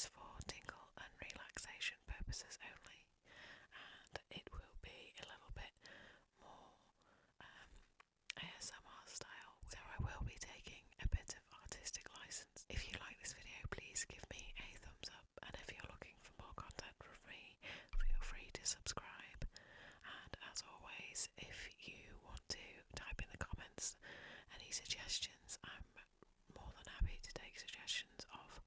is for tingle and relaxation purposes only, and it will be a little bit more ASMR style, so I will be taking a bit of artistic license. If you like this video, please give me a thumbs up, and if you're looking for more content from me, feel free to subscribe. And as always, if you want to type in the comments any suggestions, I'm more than happy to take suggestions of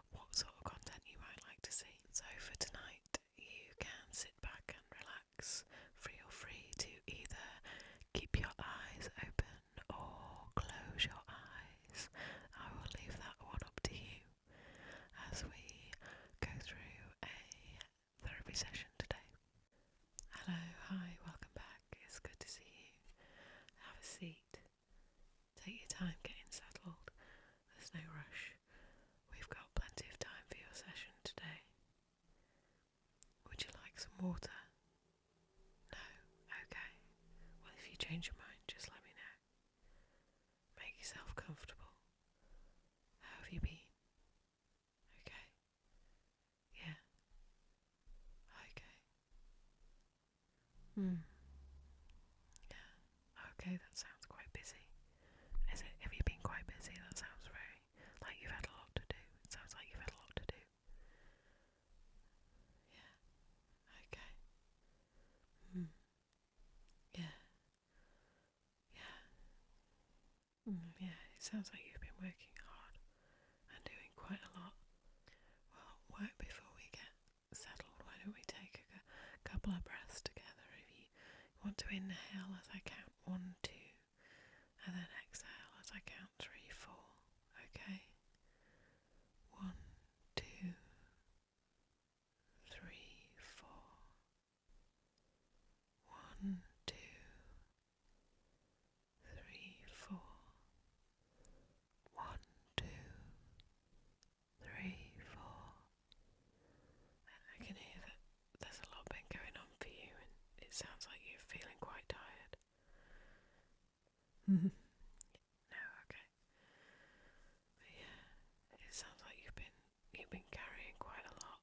what sort of content you might like to see. So for tonight, you can sit back and relax. Feel free to either keep your eyes open or close your eyes. I will leave that one up to you as we go through a therapy session today. Hello, hi, welcome back. It's good to see you. Have a seat. Take your time getting settled. There's no rush. We've got plenty of time for your session today. Would you like some water? No? Okay. Well, if you change your mind, just let me know. Make yourself comfortable. How have you been? Okay. Yeah. Okay. Yeah. Okay, that sounds quite busy. Is it? Have you been quite busy? That sounds very like you've had a lot to do. It sounds like you've had a lot to do. Yeah. Okay. Yeah. Yeah. Yeah. It sounds like you've been working hard and doing quite a lot. Well, work before we get settled. Why don't we take a couple of breaths together? If you want to inhale as I count 1, 2, and then exhale as I count 3, 4. Okay. 1, 2, 3, 4. 1, 2, 3, 4. 1, 2, 3, 4. I can hear that there's a lot been going on for you, and it sounds like you're feeling quite tired. No, okay. But yeah, it sounds like you've been carrying quite a lot,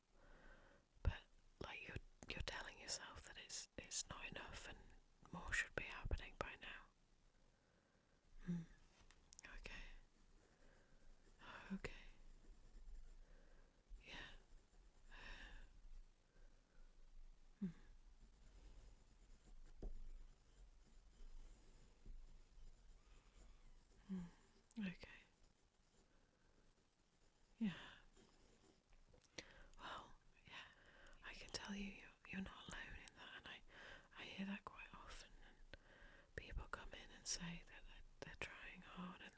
but like you're telling yourself that it's not enough and more should be happening by now. Okay. Okay. Yeah. Okay. Yeah. Well, yeah. I can tell you're not alone in that, and I hear that quite often. And people come in and say that they're trying hard and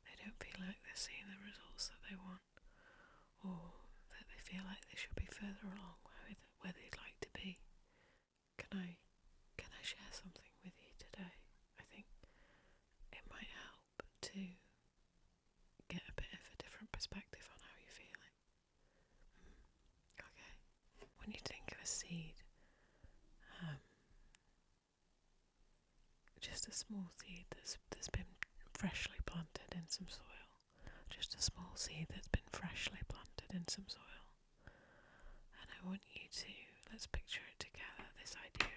they don't feel like they're seeing the results that they want, or that they feel like they should be further along where they'd like to be. Can I share something with you today? I think it might help to get a bit of a different perspective on how you're feeling. Okay. When you think of a seed, just a small seed that's been freshly planted in some soil. Just a small seed that's been freshly planted in some soil. And I want you to, let's picture it together, this idea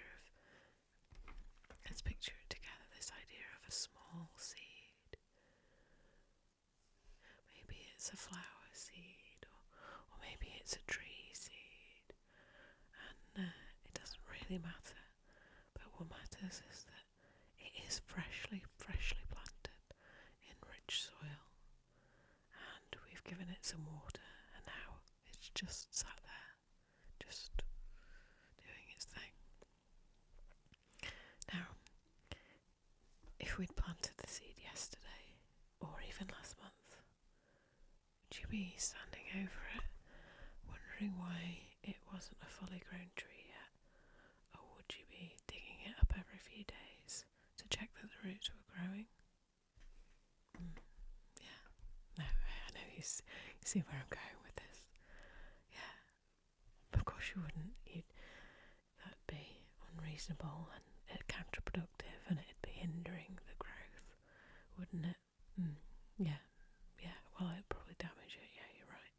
of a small seed. Maybe it's a flower seed, or maybe it's a tree seed. And it doesn't really matter. But what matters is that it is freshly planted in rich soil. And we've given it some water, and now it's just sat there, just doing its thing. Now, if we'd planted the seed yesterday, or even last month, would you be standing over it, wondering why it wasn't a fully grown tree yet? Or would you be digging it up every few days to check that the roots were growing? Yeah. No, I know you see where I'm going with this. Yeah. Of course you wouldn't. That'd be unreasonable and counterproductive, and it'd be hindering the growth, wouldn't it? Yeah. Well, it'd probably damage it. Yeah, you're right.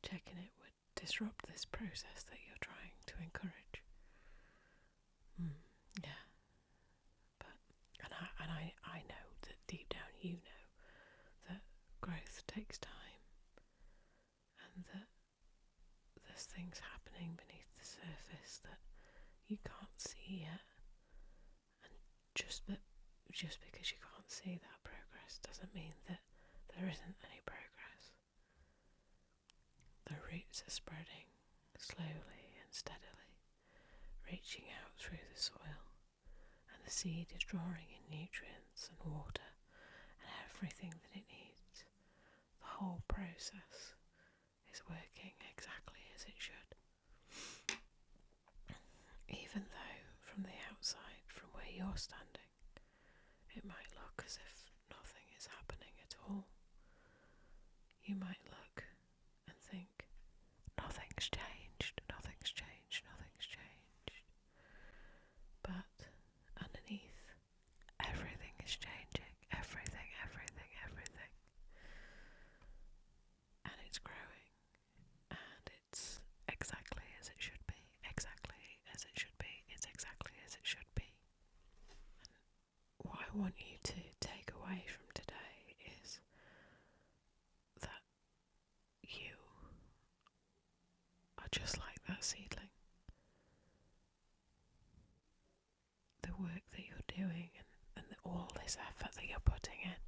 taking it would disrupt this process that you're trying to encourage. Yeah. But I know that deep down you know that growth takes time, and that there's things happening beneath the surface that you can't see yet. And just because you can't see that progress doesn't mean that there isn't any progress. The roots are spreading slowly and steadily, reaching out through the soil, and the seed is drawing in nutrients and water and everything that it needs. The whole process is working exactly as it should. Even though from the outside, from where you're standing, it might look as if nothing is happening at all. You might look and think, nothing's changed, nothing's changed, nothing's changed. But underneath, everything is changing. Everything, everything, everything. And it's growing. And it's exactly as it should be. Exactly as it should be. It's exactly as it should be. And what I want you to take away from today is that you are just like that seedling. The work that you're doing and all this effort that you're putting in,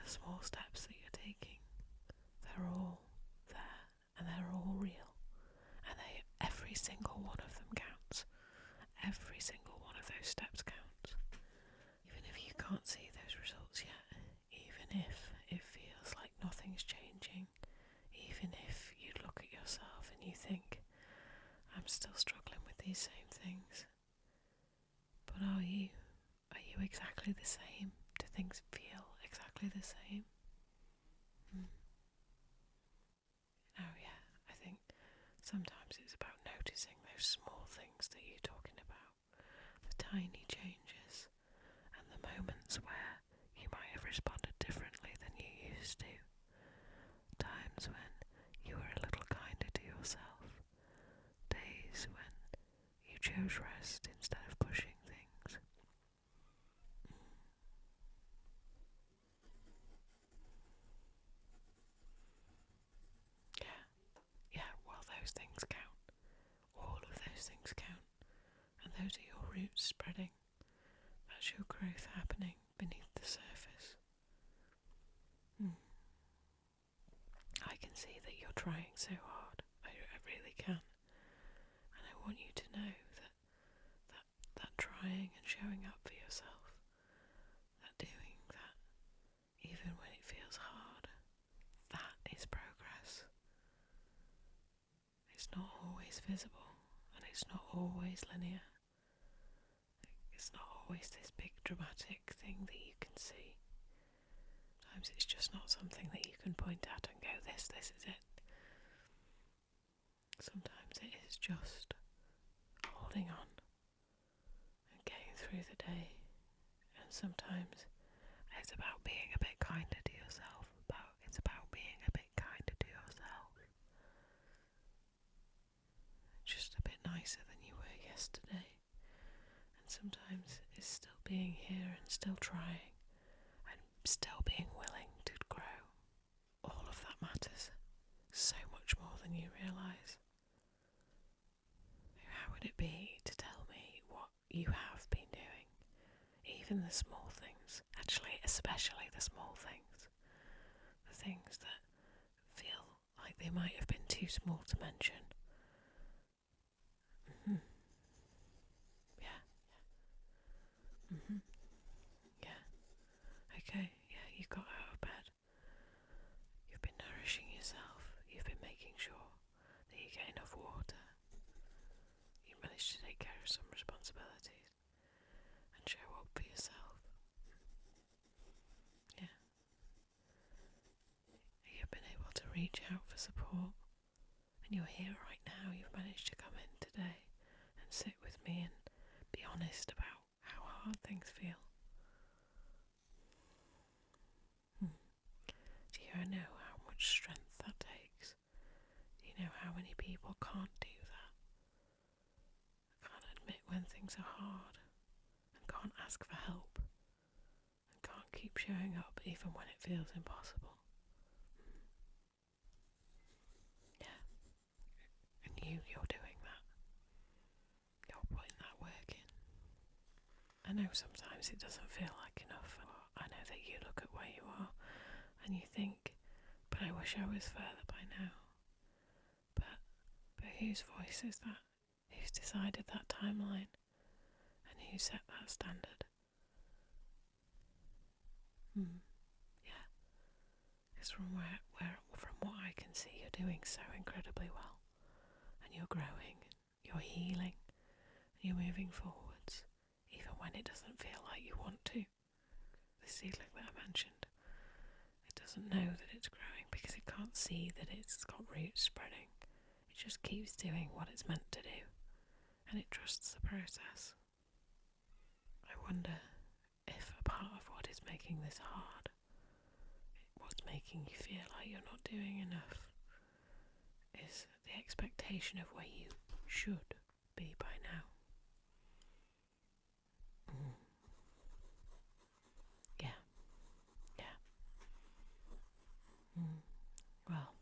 the small steps that you're taking, they're all there and they're all real, and every single one of them counts. Every single one of those steps counts. Even if you can't see those results yet, even if it feels like nothing's changing, even if you look at yourself and you think, I'm still struggling with these same things. But are you? Are you exactly the same? Do things feel exactly the same? Oh yeah, I think sometimes it's about noticing those small things that you're talking about, the tiny changes, and the moments where you might have responded differently than you used to. Times when you were a little kinder to yourself. Days when you chose rest instead of pushing things. Yeah, well, those things count. All of those things count. And those are your roots spreading. That's your growth happening beneath the surface. I can see that you're trying so hard. I really can. And I want you to know that trying and showing up for yourself, that doing that, even when it feels hard, that is progress. It's not always visible, and it's not always linear. It's not always this big dramatic thing that you can see. Sometimes it's just not something that you can point at and go, this is it. Sometimes it is just holding on and getting through the day. And sometimes it's about being a bit kinder to yourself. It's about being a bit kinder to yourself. Just a bit nicer than you were yesterday. And sometimes it's still being here and still trying and still being willing to grow. All of that matters so much more than you realise. How would it be to tell me what you have been doing? Even the small things, actually especially the small things. The things that feel like they might have been too small to mention. Yeah. Okay, yeah, you got out of bed. You've been nourishing yourself. You've been making sure that you get enough water. You managed to take care of some responsibilities and show up for yourself. Yeah. You've been able to reach out for support. And you're here right now. You've managed to come in today and sit with me and be honest about how hard things feel. Do you know how much strength that takes? even when it feels impossible. Yeah. And you're doing that. You're putting that work in. I know sometimes it doesn't feel like enough. I know that you look at where you are and you think, but I wish I was further by now. But whose voice is that? Who's decided that timeline? And who set that standard? Yeah. Because from what I can see, you're doing so incredibly well. And you're growing, you're healing, and you're moving forwards, even when it doesn't feel like you want to. The seedling that I mentioned, it doesn't know that it's growing because it can't see that it's got roots spreading. It just keeps doing what it's meant to do, and it trusts the process. I wonder if a part of what is making this hard, what's making you feel like you're not doing enough, is the expectation of where you should be by now. Yeah. Well,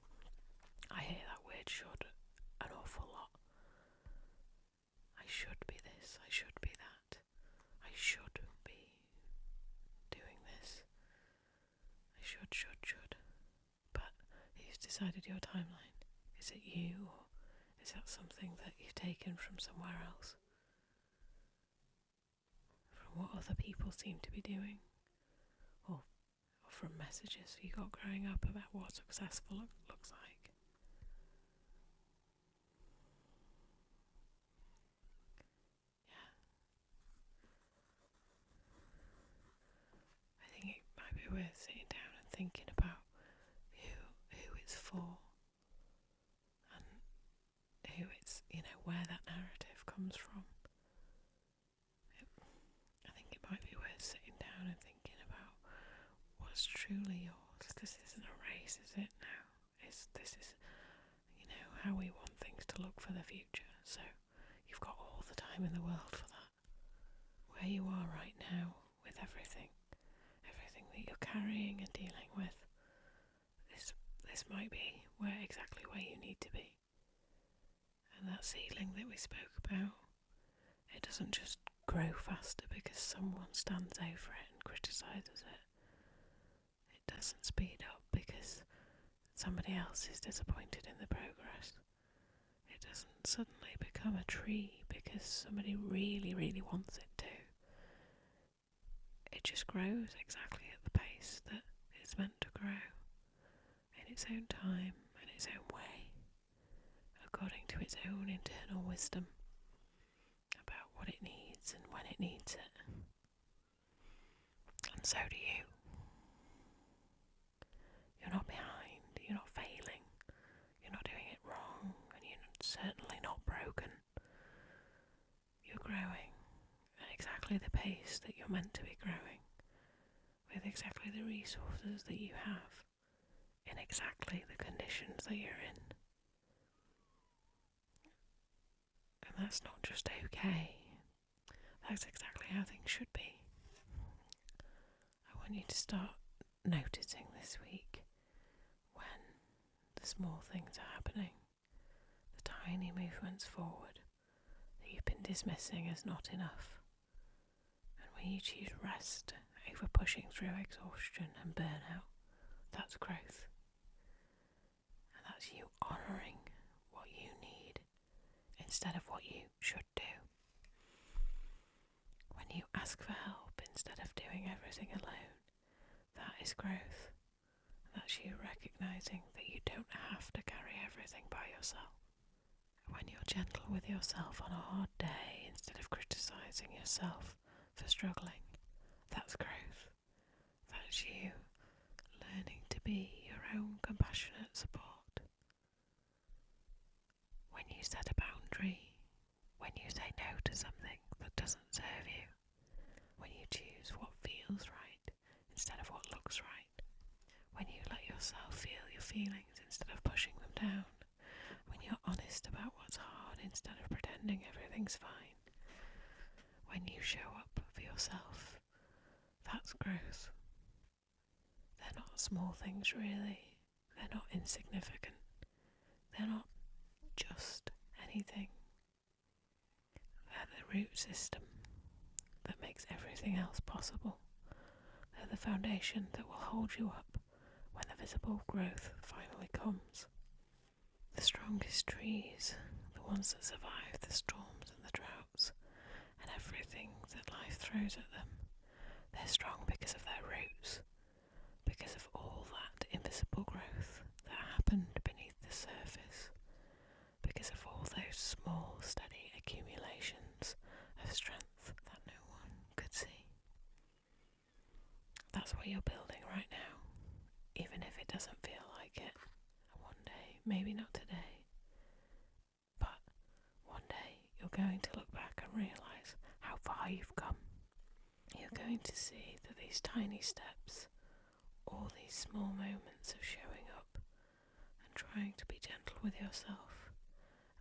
I hear that word should an awful lot. I should be this, I should be that, I should be doing this, I should. But who's decided your timeline? Is it you, or is that something that you've taken from somewhere else? From what other people seem to be doing? Or from messages you got growing up about what successful looks like? Yeah. I think it might be worth sitting down and thinking about who it's for, and who it's, where that narrative comes from. I think it might be worth sitting down and thinking about what's truly yours. This isn't a race, is it? No. This is, how we want things to look for the future. So you've got all the time in the world for that. Where you are right now, with everything that you're carrying and dealing with, this might be exactly where you need to be. And that seedling that we spoke about, it doesn't just grow faster because someone stands over it and criticises it. It doesn't speed up because somebody else is disappointed in the progress. It doesn't suddenly become a tree because somebody really, really wants it to. It just grows exactly at the pace that it's meant to grow, in its own time and its own way, according to its own internal wisdom about what it needs and when it needs it. And so do you. You're not behind, you're not failing, you're not doing it wrong, and you're certainly not broken. You're growing at exactly the pace that you're meant to be growing, with exactly the resources that you have, in exactly the conditions that you're in. And that's not just okay, that's exactly how things should be. I want you to start noticing this week when the small things are happening, the tiny movements forward that you've been dismissing as not enough. And when you choose rest over pushing through exhaustion and burnout, that's growth. And that's you honouring what you need instead of what you should do. When you ask for help instead of doing everything alone, that is growth. That's you recognising that you don't have to carry everything by yourself. When you're gentle with yourself on a hard day instead of criticising yourself for struggling, that's growth. That's you learning to be your own compassionate support. When you set a boundary, when you say no to something that doesn't serve you, when you choose what feels right instead of what looks right, when you let yourself feel your feelings instead of pushing them down, when you're honest about what's hard instead of pretending everything's fine, when you show up for yourself, that's growth. not small things really. They're not insignificant. They're not just anything. They're the root system that makes everything else possible. They're the foundation that will hold you up when the visible growth finally comes. The strongest trees, the ones that survive the storms and the droughts and everything that life throws at them, they're strong because of their roots, because of all that invisible growth that happened beneath the surface, because of all those small, steady accumulations of strength that no one could see. That's what you're building right now, even if it doesn't feel like it. And one day, maybe not today, but one day you're going to look back and realise how far you've come. You're going to see that these tiny steps, all these small moments of showing up and trying to be gentle with yourself,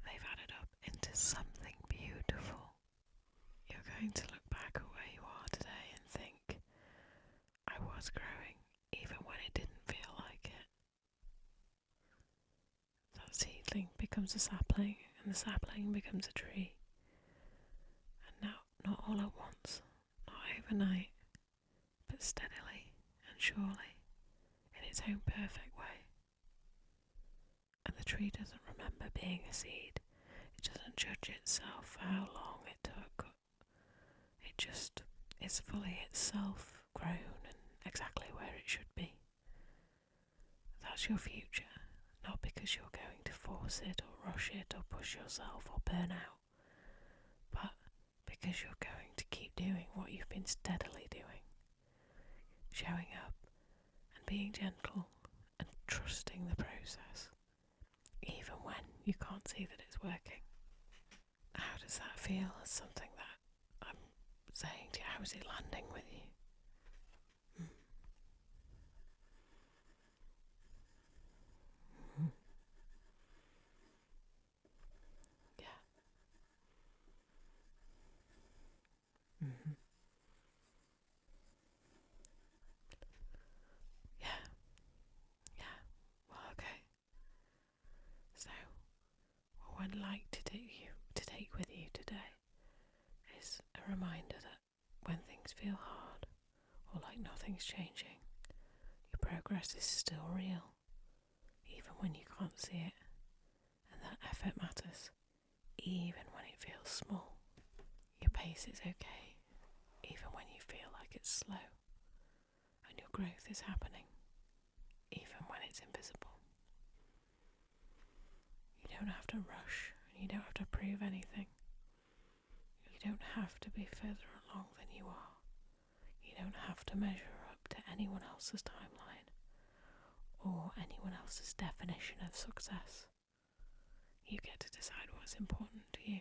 they've added up into something beautiful. You're going to look back at where you are today and think, I was growing, even when it didn't feel like it. That seedling becomes a sapling, and the sapling becomes a tree. And now, not all at once, not overnight, but steadily and surely, in its own perfect way. And the tree doesn't remember being a seed. It doesn't judge itself for how long it took. It's fully itself, grown and exactly where it should be. That's your future, not because you're going to force it or rush it or push yourself or burn out, but because you're going to keep doing what you've been steadily doing, showing up and being gentle and trusting the process, even when you can't see that it's working. How does that feel as something that I'm saying to you? How is it landing with you? Yeah. Yeah. Yeah. Well, okay. So, what I'd like to take with you today is a reminder that when things feel hard or like nothing's changing, your progress is still real, even when you can't see it, and that effort matters, even when it feels small. Your pace is okay, even when you feel like it's slow, and your growth is happening, even when it's invisible. You don't have to rush, and you don't have to prove anything. You don't have to be further along than you are. You don't have to measure up to anyone else's timeline or anyone else's definition of success. You get to decide what's important to you.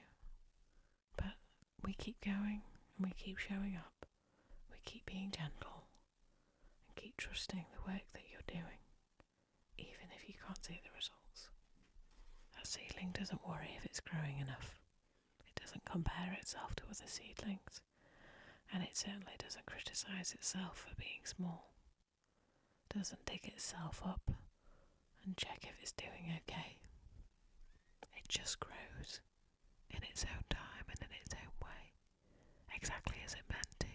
But we keep going and we keep showing up. We keep being gentle and keep trusting the work that you're doing, even if you can't see the results. That seedling doesn't worry if it's growing enough. It doesn't compare itself to other seedlings, and it certainly doesn't criticise itself for being small. It doesn't dig itself up and check if it's doing okay. It just grows in its own time and in its own way, exactly as it meant to.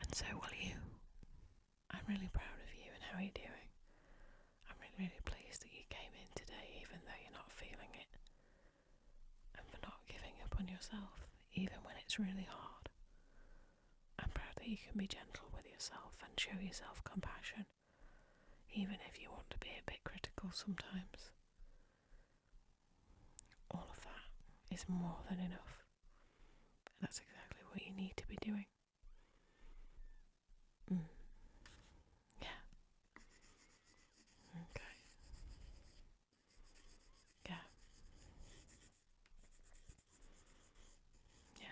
And so will you. I'm really proud of you and how you're doing. I'm really, really pleased that you came in today, even though you're not feeling it, and for not giving up on yourself, even when it's really hard. I'm proud that you can be gentle with yourself and show yourself compassion, even if you want to be a bit critical sometimes. All of that is more than enough. And that's exactly what you need to be doing. Yeah. Okay. Yeah. Yeah.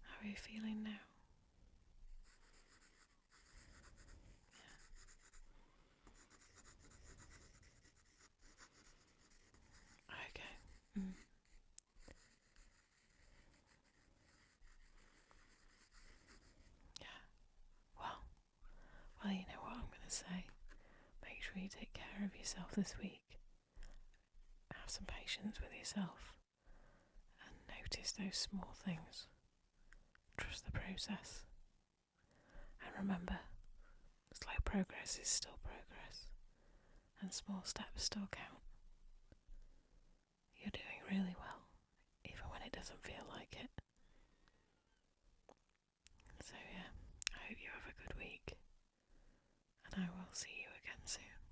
How are you feeling now? Okay. Yeah. Well, say. Make sure you take care of yourself this week. Have some patience with yourself and notice those small things. Trust the process. And remember, slow progress is still progress, and small steps still count. You're doing really well, even when it doesn't feel like it. So yeah, I hope you have a good week, and I will see you again soon.